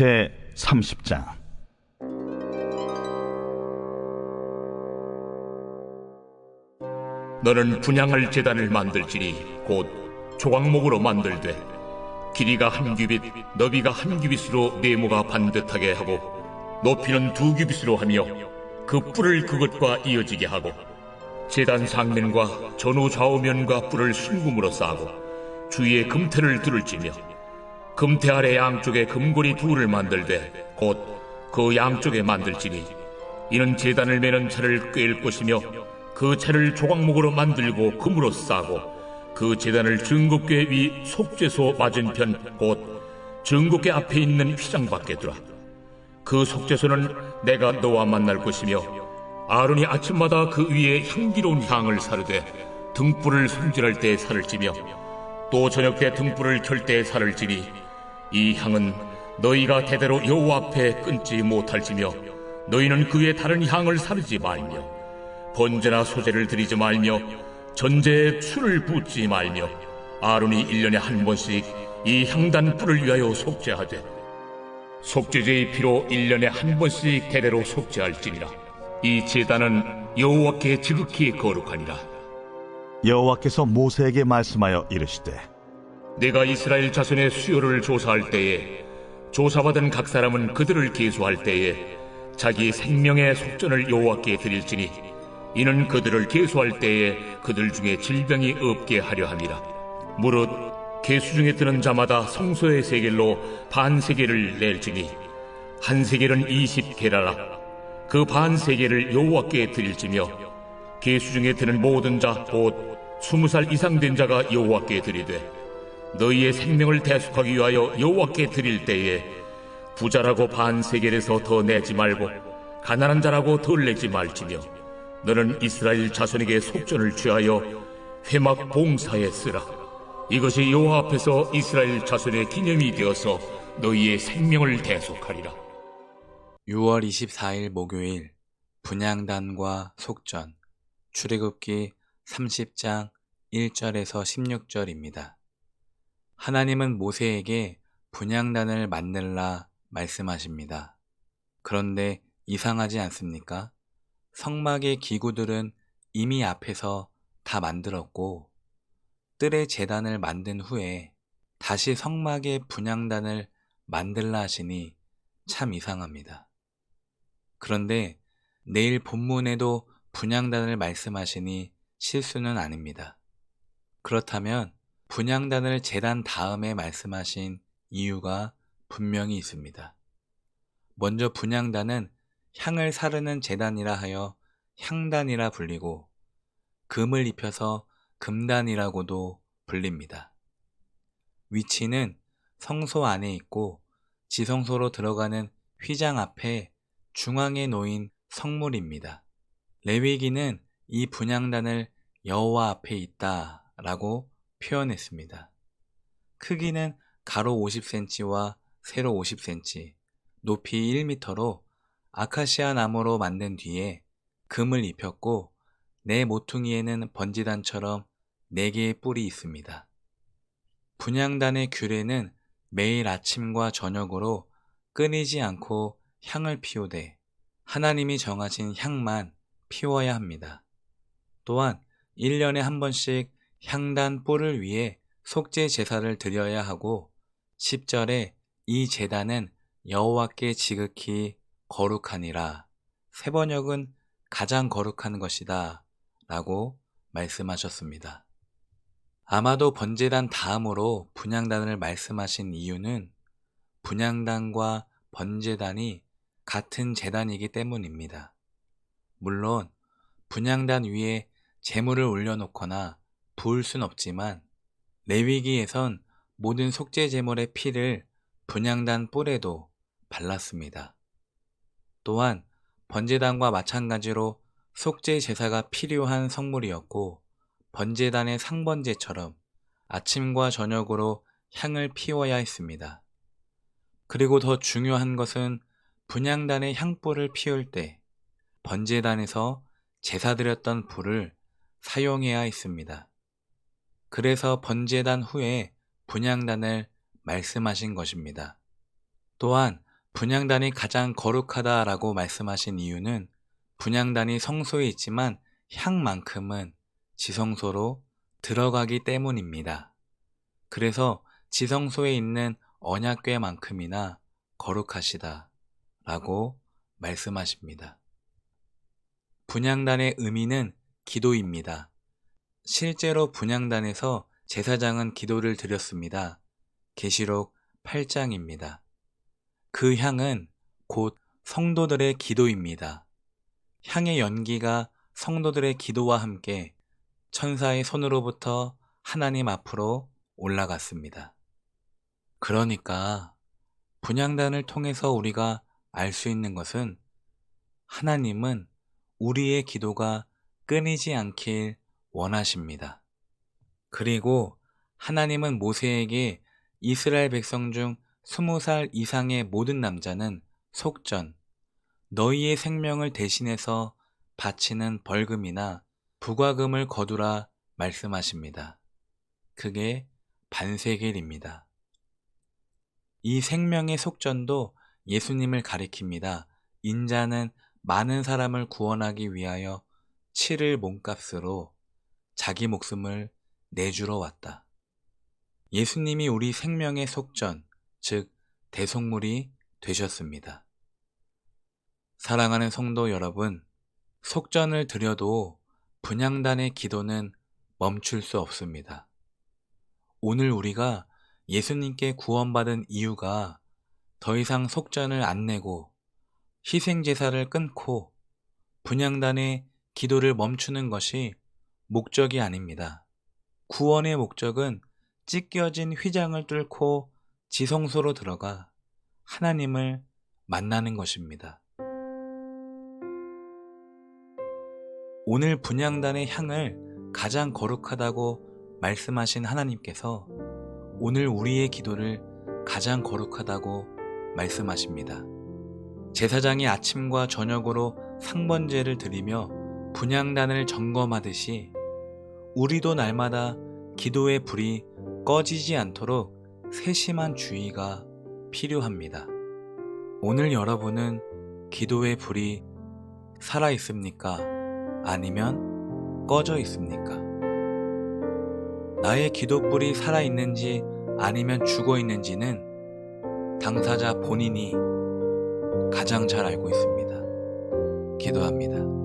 제 30장. 너는 분향할 제단을 만들지니 곧 조각목으로 만들되 길이가 한 규빗 너비가 한 규빗으로 네모가 반듯하게 하고 높이는 2규빗으로 하며 그 뿔을 그것과 이어지게 하고 제단 상면과 전후 좌우면과 뿔을 순금으로 싸고 주위에 금태를 두를지며 금태 아래 양쪽에 금고리 둘을 만들되 곧 그 양쪽에 만들지니 이는 제단을 매는 차를 꿰일 것이며 그 차를 조각목으로 만들고 금으로 싸고 그 제단을 증거궤 위 속죄소 맞은편 곧 증거궤 앞에 있는 휘장 밖에 두라. 그 속죄소는 내가 너와 만날 것이며 아론이 아침마다 그 위에 향기로운 향을 사르되 등불을 손질할 때 살을 찌며 또 저녁 때 등불을 켤 때 살을 찌니 이 향은 너희가 대대로 여호와 앞에 끊지 못할지며 너희는 그 위에 다른 향을 사르지 말며 번제나 소제를 드리지 말며 전제에 술을 붓지 말며 아론이 1년에 한 번씩 이 향단 뿔을 위하여 속죄하되 속죄제의 피로 1년에 한 번씩 대대로 속죄할지니라. 이 제단은 여호와께 지극히 거룩하니라. 여호와께서 모세에게 말씀하여 이르시되 내가 이스라엘 자손의 수요를 조사할 때에 조사받은 각 사람은 그들을 계수할 때에 자기 생명의 속전을 여호와께 드릴지니 이는 그들을 계수할 때에 그들 중에 질병이 없게 하려 함이라. 무릇 계수 중에 드는 자마다 성소의 세겔로 반 세겔을 낼지니 한 세겔은 20게라라. 그 반 세겔을 여호와께 드릴지며 계수 중에 드는 모든 자 곧 20살 이상 된 자가 여호와께 드리되 너희의 생명을 대속하기 위하여 여호와께 드릴 때에 부자라고 반 세겔에서 더 내지 말고 가난한 자라고 덜 내지 말지며 너는 이스라엘 자손에게 속전을 취하여 회막 봉사에 쓰라. 이것이 여호와 앞에서 이스라엘 자손의 기념이 되어서 너희의 생명을 대속하리라. 6월 24일 목요일 분향단과 속전 출애굽기 30장 1절에서 16절입니다. 하나님은 모세에게 분향단을 만들라 말씀하십니다. 그런데 이상하지 않습니까? 성막의 기구들은 이미 앞에서 다 만들었고 뜰의 제단을 만든 후에 다시 성막의 분향단을 만들라 하시니 참 이상합니다. 그런데 내일 본문에도 분향단을 말씀하시니 실수는 아닙니다. 그렇다면 분향단을 제단 다음에 말씀하신 이유가 분명히 있습니다. 먼저 분향단은 향을 사르는 제단이라 하여 향단이라 불리고 금을 입혀서 금단이라고도 불립니다. 위치는 성소 안에 있고 지성소로 들어가는 휘장 앞에 중앙에 놓인 성물입니다. 레위기는 이 분향단을 여호와 앞에 있다 라고 표현했습니다. 크기는 가로 50cm와 세로 50cm, 높이 1m로 아카시아 나무로 만든 뒤에 금을 입혔고 네 모퉁이에는 번지단처럼 4개의 뿔이 있습니다. 분향단의 규례는 매일 아침과 저녁으로 끊이지 않고 향을 피우되 하나님이 정하신 향만 피워야 합니다. 또한 1년에 한 번씩 향단 뿔을 위해 속죄 제사를 드려야 하고 10절에 이 제단은 여호와께 지극히 거룩하니라. 새번역은 가장 거룩한 것이다 라고 말씀하셨습니다. 아마도 번제단 다음으로 분향단을 말씀하신 이유는 분향단과 번제단이 같은 제단이기 때문입니다. 물론 분향단 위에 제물을 올려놓거나 부을 순 없지만 레위기에선 모든 속죄 제물의 피를 분향단 뿔에도 발랐습니다. 또한 번제단과 마찬가지로 속죄 제사가 필요한 성물이었고 번제단의 상번제처럼 아침과 저녁으로 향을 피워야 했습니다. 그리고 더 중요한 것은 분향단의 향불을 피울 때 번제단에서 제사 드렸던 불을 사용해야 했습니다. 그래서 번제단 후에 분향단을 말씀하신 것입니다. 또한 분향단이 가장 거룩하다라고 말씀하신 이유는 분향단이 성소에 있지만 향만큼은 지성소로 들어가기 때문입니다. 그래서 지성소에 있는 언약궤만큼이나 거룩하시다 라고 말씀하십니다. 분향단의 의미는 기도입니다. 실제로 분향단에서 제사장은 기도를 드렸습니다. 계시록 8장입니다. 그 향은 곧 성도들의 기도입니다. 향의 연기가 성도들의 기도와 함께 천사의 손으로부터 하나님 앞으로 올라갔습니다. 그러니까 분향단을 통해서 우리가 알 수 있는 것은 하나님은 우리의 기도가 끊이지 않길 원하십니다. 그리고 하나님은 모세에게 이스라엘 백성 중 20살 이상의 모든 남자는 속전, 너희의 생명을 대신해서 바치는 벌금이나 부과금을 거두라 말씀하십니다. 그게 반세겔입니다. 이 생명의 속전도 예수님을 가리킵니다. 인자는 많은 사람을 구원하기 위하여 치를 몸값으로 자기 목숨을 내주러 왔다. 예수님이 우리 생명의 속전, 즉 대속물이 되셨습니다. 사랑하는 성도 여러분, 속전을 드려도 분향단의 기도는 멈출 수 없습니다. 오늘 우리가 예수님께 구원받은 이유가 더 이상 속전을 안 내고 희생제사를 끊고 분향단의 기도를 멈추는 것이 목적이 아닙니다. 구원의 목적은 찢겨진 휘장을 뚫고 지성소로 들어가 하나님을 만나는 것입니다. 오늘 분향단의 향을 가장 거룩하다고 말씀하신 하나님께서 오늘 우리의 기도를 가장 거룩하다고 말씀하십니다. 제사장이 아침과 저녁으로 상번제를 드리며 분향단을 점검하듯이 우리도 날마다 기도의 불이 꺼지지 않도록 세심한 주의가 필요합니다. 오늘 여러분은 기도의 불이 살아 있습니까? 아니면 꺼져 있습니까? 나의 기도불이 살아 있는지 아니면 죽어 있는지는 당사자 본인이 가장 잘 알고 있습니다. 기도합니다.